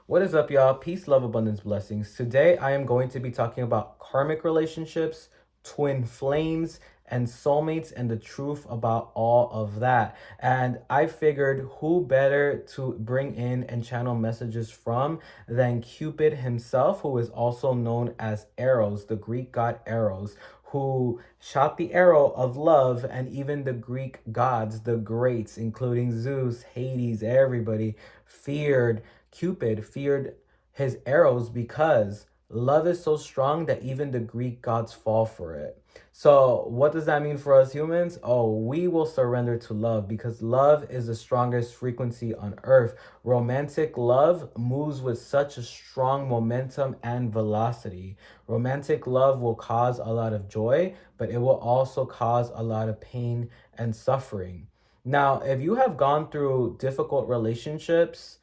What is up, y'all? Peace, love, abundance, blessings. Today, I am going to be talking about karmic relationships, twin flames, and soulmates, and the truth about all of that. And I figured who better to bring in and channel messages from than Cupid himself, who is also known as Eros, the Greek god Eros, who shot the arrow of love, and even the Greek gods, the greats, including Zeus, Hades, everybody, Cupid feared his arrows because love is so strong that even the Greek gods fall for it. So, what does that mean for us humans? Oh, we will surrender to love because love is the strongest frequency on earth. Romantic love moves with such a strong momentum and velocity. Romantic love will cause a lot of joy, but it will also cause a lot of pain and suffering. Now, if you have gone through difficult relationships,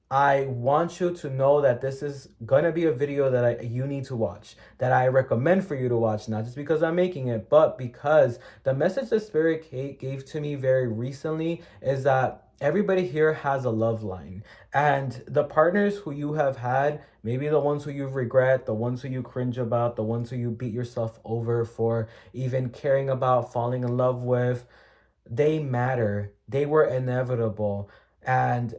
I want you to know that this is gonna be a video that you need to watch, that I recommend for you to watch, not just because I'm making it, but because the message that Spirit gave to me very recently is that everybody here has a love line. And the partners who you have had, maybe the ones who you regret, the ones who you cringe about, the ones who you beat yourself over for even caring about, falling in love with, they matter. They were inevitable. And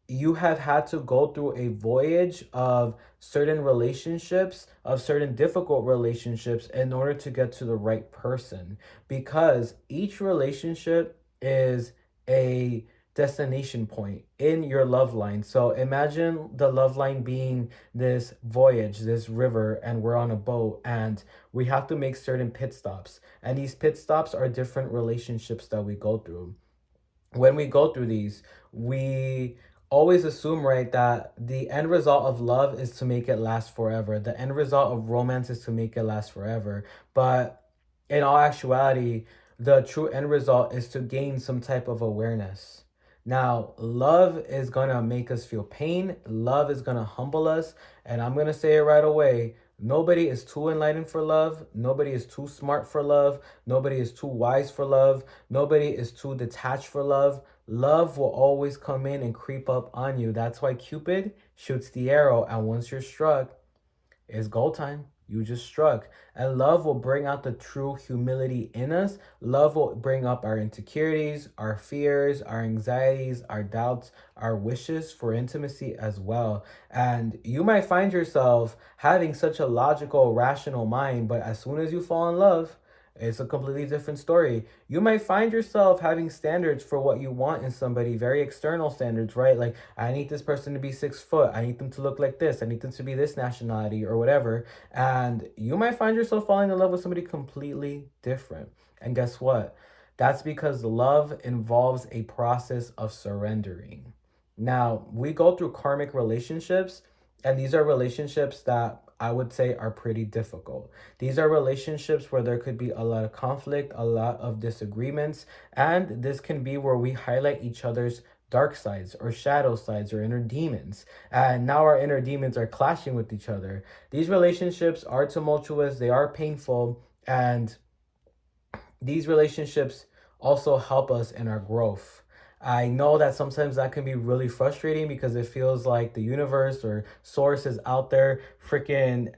you have had to go through a voyage of certain relationships, of certain difficult relationships, in order to get to the right person. Because each relationship is a destination point in your love line. So imagine the love line being this voyage, this river, and we're on a boat and we have to make certain pit stops. And these pit stops are different relationships that we go through. When we go through these, we always assume, right, that the end result of love is to make it last forever. The end result of romance is to make it last forever. But in all actuality, the true end result is to gain some type of awareness. Now, love is gonna make us feel pain. Love is gonna humble us. And I'm gonna say it right away. Nobody is too enlightened for love. Nobody is too smart for love. Nobody is too wise for love. Nobody is too detached for love. Love will always come in and creep up on you. That's why Cupid shoots the arrow. And once you're struck, it's go time. You just struck. And love will bring out the true humility in us. Love will bring up our insecurities, our fears, our anxieties, our doubts, our wishes for intimacy as well. And you might find yourself having such a logical, rational mind, but as soon as you fall in love, it's a completely different story. You might find yourself having standards for what you want in somebody, very external standards, right? Like, I need this person to be 6 foot. I need them to look like this. I need them to be this nationality or whatever. And you might find yourself falling in love with somebody completely different. And guess what? That's because love involves a process of surrendering. Now, we go through karmic relationships, and these are relationships that I would say are pretty difficult. These are relationships where there could be a lot of conflict, a lot of disagreements, and this can be where we highlight each other's dark sides or shadow sides or inner demons. And now our inner demons are clashing with each other. These relationships are tumultuous, they are painful, and these relationships also help us in our growth. I know that sometimes that can be really frustrating because it feels like the universe or source is out there freaking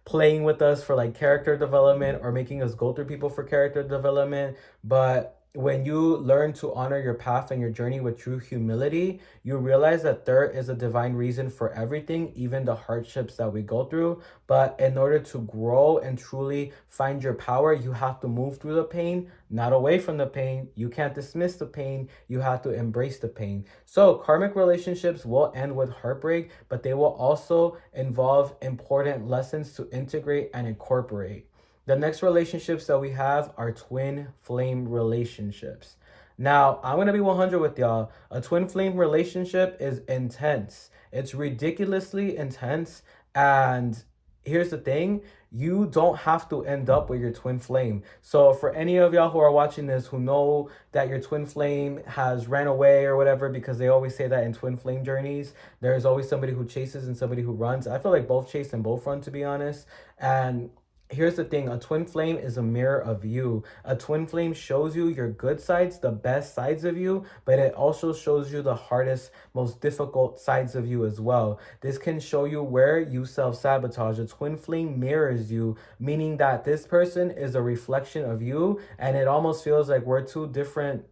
playing with us for like character development or making us go through people for character development. But when you learn to honor your path and your journey with true humility, you realize that there is a divine reason for everything, even the hardships that we go through. But in order to grow and truly find your power, you have to move through the pain, not away from the pain. You can't dismiss the pain. You have to embrace the pain. So karmic relationships will end with heartbreak, but they will also involve important lessons to integrate and incorporate. The next relationships that we have are twin flame relationships. Now, I'm going to be 100 with y'all. A twin flame relationship is intense. It's ridiculously intense. And here's the thing, you don't have to end up with your twin flame. So for any of y'all who are watching this who know that your twin flame has ran away or whatever, because they always say that in twin flame journeys, there's always somebody who chases and somebody who runs. I feel like both chase and both run, to be honest. And Here's the thing, a twin flame is a mirror of you. A twin flame shows you your good sides, the best sides of you, but it also shows you the hardest, most difficult sides of you as well. This can show you where you self-sabotage. A twin flame mirrors you, meaning that this person is a reflection of you, and it almost feels like we're two different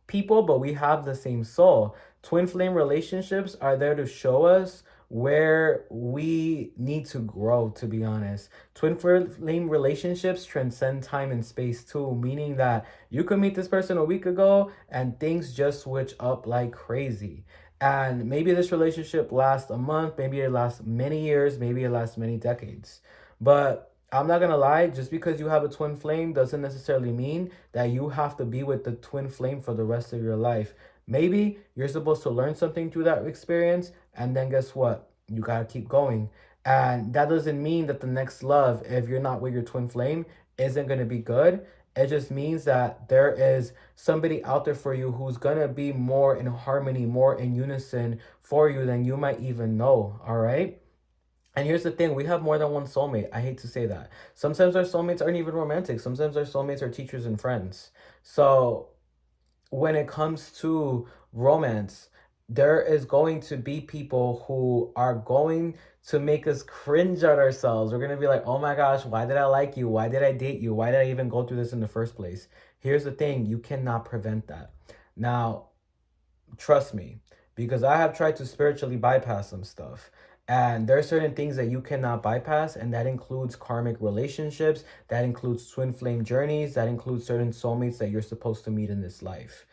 people, but we have the same soul. Twin flame relationships are there to show us where we need to grow, to be honest. Twin flame relationships transcend time and space too, meaning that you could meet this person a week ago and things just switch up like crazy. And maybe this relationship lasts a month, maybe it lasts many years, maybe it lasts many decades. But I'm not gonna lie, just because you have a twin flame doesn't necessarily mean that you have to be with the twin flame for the rest of your life. Maybe you're supposed to learn something through that experience, and then guess what? You gotta keep going. And that doesn't mean that the next love, if you're not with your twin flame, isn't gonna be good. It just means that there is somebody out there for you who's gonna be more in harmony, more in unison for you than you might even know. All right. And here's the thing, we have more than one soulmate. I hate to say that. Sometimes our soulmates aren't even romantic. Sometimes our soulmates are teachers and friends. So when it comes to romance, there is going to be people who are going to make us cringe at ourselves. We're going to be like, oh my gosh, why did I like you? Why did I date you? Why did I even go through this in the first place? Here's the thing, you cannot prevent that. Now, trust me, because I have tried to spiritually bypass some stuff. And there are certain things that you cannot bypass, and that includes karmic relationships, that includes twin flame journeys, that includes certain soulmates that you're supposed to meet in this life.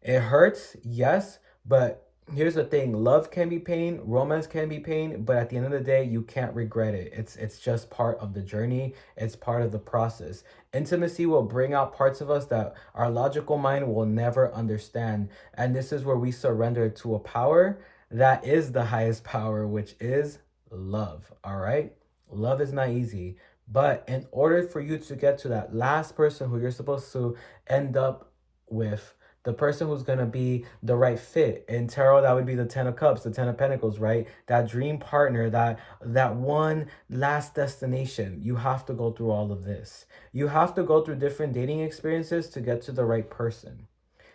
It hurts, yes, but here's the thing, love can be pain, romance can be pain, but at the end of the day, you can't regret it. It's just part of the journey, it's part of the process. Intimacy will bring out parts of us that our logical mind will never understand, and this is where we surrender to a power that is the highest power, which is love. All right, love is not easy, but in order for you to get to that last person who you're supposed to end up with, the person who's going to be the right fit in tarot, that would be the 10 of cups, the 10 of pentacles, right? That dream partner, that one last destination. You have to go through all of this. You have to go through different dating experiences to get to the right person.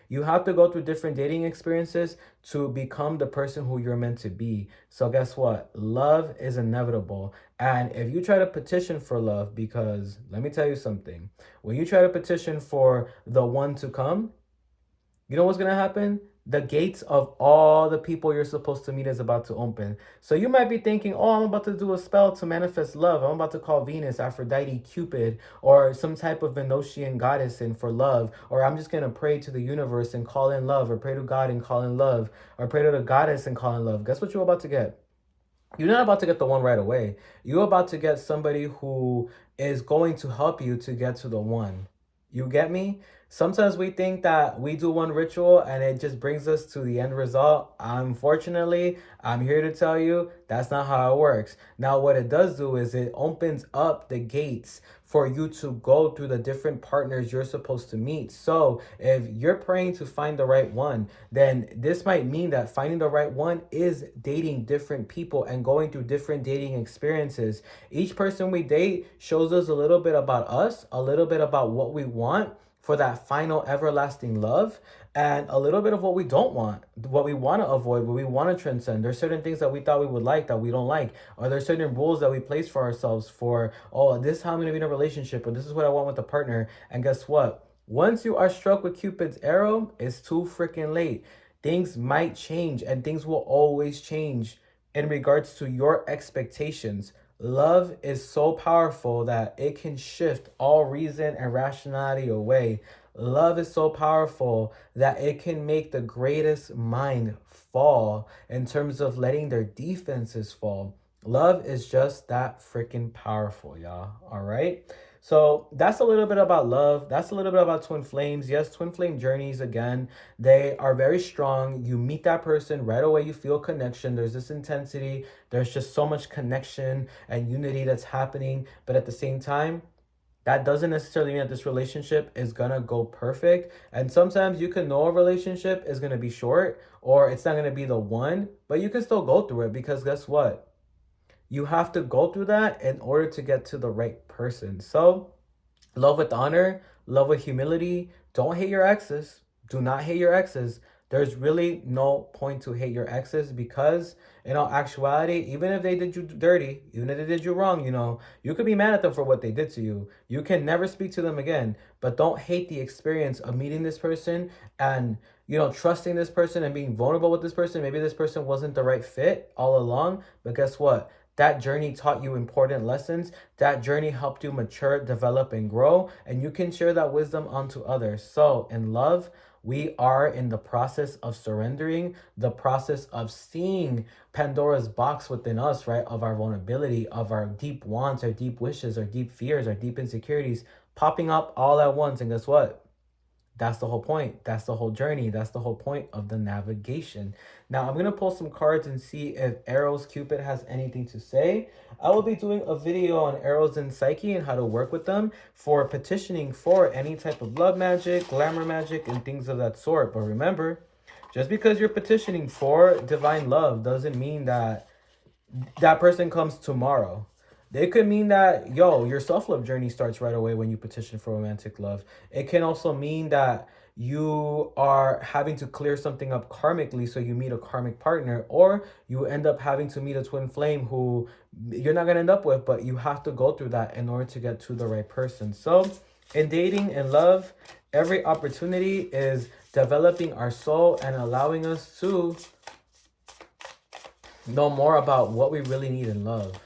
You have to go through different dating experiences to become the person who you're meant to be. So guess what? Love is inevitable. And if you try to petition for love, because let me tell you something, when you try to petition for the one to come, you know what's going to happen? The gates of all the people you're supposed to meet is about to open. So you might be thinking, oh, I'm about to do a spell to manifest love. I'm about to call Venus, Aphrodite, Cupid, or some type of Venusian goddess in for love. Or I'm just going to pray to the universe and call in love, or pray to God and call in love, or pray to the goddess and call in love. Guess what you're about to get? You're not about to get the one right away. You're about to get somebody who is going to help you to get to the one. You get me? Sometimes we think that we do one ritual and it just brings us to the end result. Unfortunately, I'm here to tell you that's not how it works. Now, what it does do is it opens up the gates for you to go through the different partners you're supposed to meet. So if you're praying to find the right one, then this might mean that finding the right one is dating different people and going through different dating experiences. Each person we date shows us a little bit about us, a little bit about what we want for that final everlasting love, and a little bit of what we don't want, what we want to avoid, what we want to transcend. There's certain things that we thought we would like that we don't like, or there's certain rules that we place for ourselves for, oh, this is how I'm going to be in a relationship, or this is what I want with a partner. And guess what? Once you are struck with Cupid's arrow, it's too freaking late. Things might change, and things will always change in regards to your expectations. Love is so powerful that it can shift all reason and rationality away. Love is so powerful that it can make the greatest mind fall in terms of letting their defenses fall. Love is just that freaking powerful, y'all. All right. So that's a little bit about love. That's a little bit about twin flames. Yes, twin flame journeys, again, they are very strong. You meet that person right away, you feel connection. There's this intensity. There's just so much connection and unity that's happening. But at the same time, that doesn't necessarily mean that this relationship is gonna go perfect. And sometimes you can know a relationship is gonna be short or it's not gonna be the one, but you can still go through it because guess what? You have to go through that in order to get to the right person. So, love with honor, love with humility. Don't hate your exes. Do not hate your exes. There's really no point to hate your exes because, in all actuality, even if they did you dirty, even if they did you wrong, you could be mad at them for what they did to you. You can never speak to them again, but don't hate the experience of meeting this person and, trusting this person and being vulnerable with this person. Maybe this person wasn't the right fit all along, but guess what? That journey taught you important lessons. That journey helped you mature, develop, and grow. And you can share that wisdom onto others. So, in love, we are in the process of surrendering, the process of seeing Pandora's box within us, right? Of our vulnerability, of our deep wants, our deep wishes, our deep fears, our deep insecurities popping up all at once. And guess what? That's the whole point. That's the whole journey. That's the whole point of the navigation. Now, I'm going to pull some cards and see if Eros Cupid has anything to say. I will be doing a video on Eros and Psyche and how to work with them for petitioning for any type of love magic, glamour magic, and things of that sort. But remember, just because you're petitioning for divine love doesn't mean that that person comes tomorrow. It could mean that, your self love journey starts right away when you petition for romantic love. It can also mean that you are having to clear something up karmically, so you meet a karmic partner, or you end up having to meet a twin flame who you're not going to end up with, but you have to go through that in order to get to the right person. So, in dating and love, every opportunity is developing our soul and allowing us to know more about what we really need in love.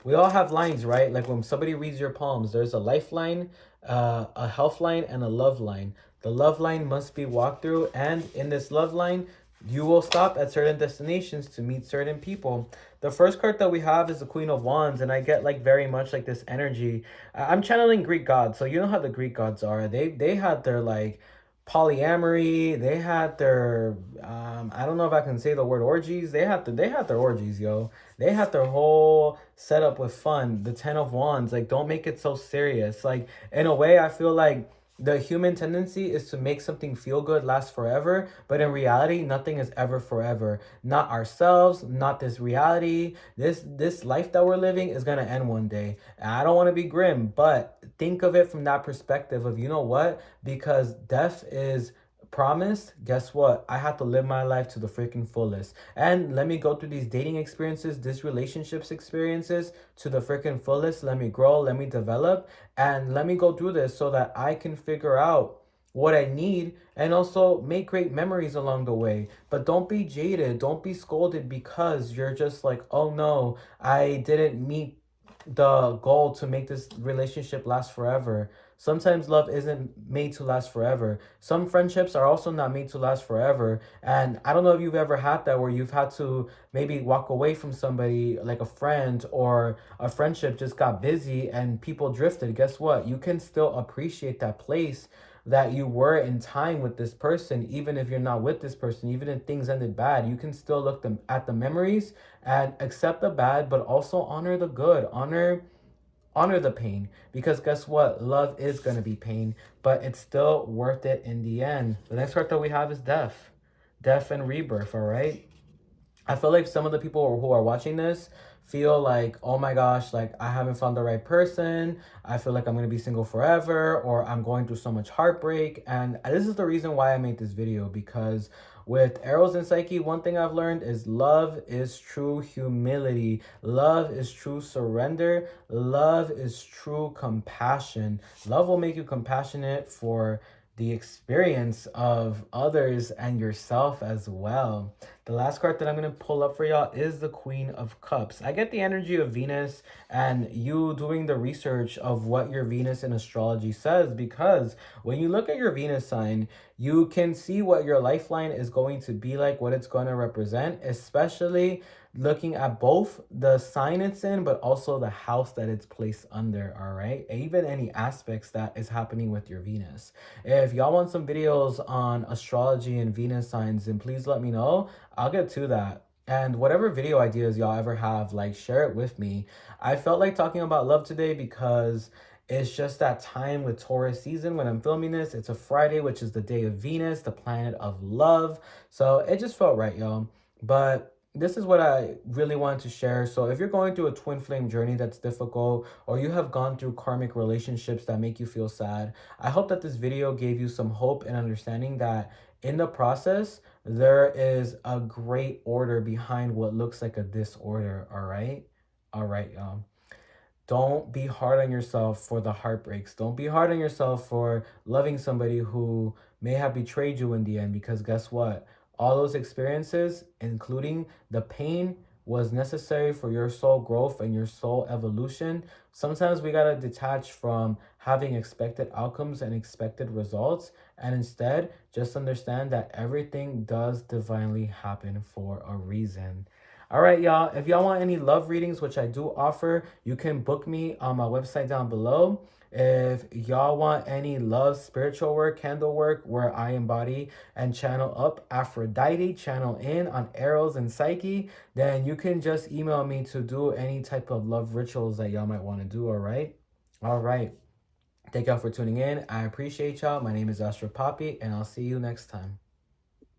We all have lines, right? Like when somebody reads your palms, there's a lifeline, a health line, and a love line. The love line must be walked through, and in this love line, you will stop at certain destinations to meet certain people. The first card that we have is the Queen of Wands, and I get like very much like this energy. I'm channeling Greek gods, so you know how the Greek gods are. They had their like polyamory. They had their I don't know if I can say the word orgies. They had their orgies, yo. They had their whole setup with fun. The 10 of Wands, like, don't make it so serious. Like, in a way, I feel like the human tendency is to make something feel good last forever, but in reality, nothing is ever forever. Not ourselves, not this reality. This life that we're living is gonna end one day. And I don't want to be grim, but think of it from that perspective of, you know what? Because death is promised, guess what? I have to live my life to the freaking fullest. And let me go through these dating experiences, these relationships experiences to the freaking fullest. Let me grow, let me develop, and let me go through this so that I can figure out what I need and also make great memories along the way. But don't be jaded, don't be scolded because you're just like, oh no, I didn't meet the goal to make this relationship last forever. Sometimes love isn't made to last forever. Some friendships are also not made to last forever. And I don't know if you've ever had that where you've had to maybe walk away from somebody like a friend or a friendship just got busy and people drifted. Guess what? You can still appreciate that place that you were in time with this person, even if you're not with this person, even if things ended bad. You can still look them at the memories and accept the bad, but also honor the good. Honor the pain, because guess what? Love is going to be pain, but it's still worth it in the end. The next card that we have is death and rebirth. All right, I feel like some of the people who are watching this feel like, oh my gosh, like I haven't found the right person. I feel like I'm going to be single forever, or I'm going through so much heartbreak. And this is the reason why I made this video, because with Eros and Psyche, one thing I've learned is love is true humility. Love is true surrender. Love is true compassion. Love will make you compassionate for the experience of others and yourself as well. The last card that I'm going to pull up for y'all is the Queen of Cups. I get the energy of Venus and you doing the research of what your Venus in astrology says, because when you look at your Venus sign, you can see what your lifeline is going to be like, what it's going to represent, especially looking at both the sign it's in, but also the house that it's placed under, all right? Even any aspects that is happening with your Venus. If y'all want some videos on astrology and Venus signs, then please let me know. I'll get to that. And whatever video ideas y'all ever have, like, share it with me. I felt like talking about love today because it's just that time with Taurus season when I'm filming this. It's a Friday, which is the day of Venus, the planet of love. So it just felt right, y'all. But this is what I really wanted to share. So, if you're going through a twin flame journey that's difficult, or you have gone through karmic relationships that make you feel sad, I hope that this video gave you some hope and understanding that in the process, there is a great order behind what looks like a disorder. All right. All right, y'all. Don't be hard on yourself for the heartbreaks. Don't be hard on yourself for loving somebody who may have betrayed you in the end, because guess what? All those experiences, including the pain, was necessary for your soul growth and your soul evolution. Sometimes we got to detach from having expected outcomes and expected results, and instead just understand that everything does divinely happen for a reason. All right, y'all. If y'all want any love readings, which I do offer, you can book me on my website down below. If y'all want any love, spiritual work, candle work, where I embody and channel up Aphrodite, channel in on Eros and Psyche, then you can just email me to do any type of love rituals that y'all might want to do, all right? All right. Thank y'all for tuning in. I appreciate y'all. My name is AstroPapi, and I'll see you next time.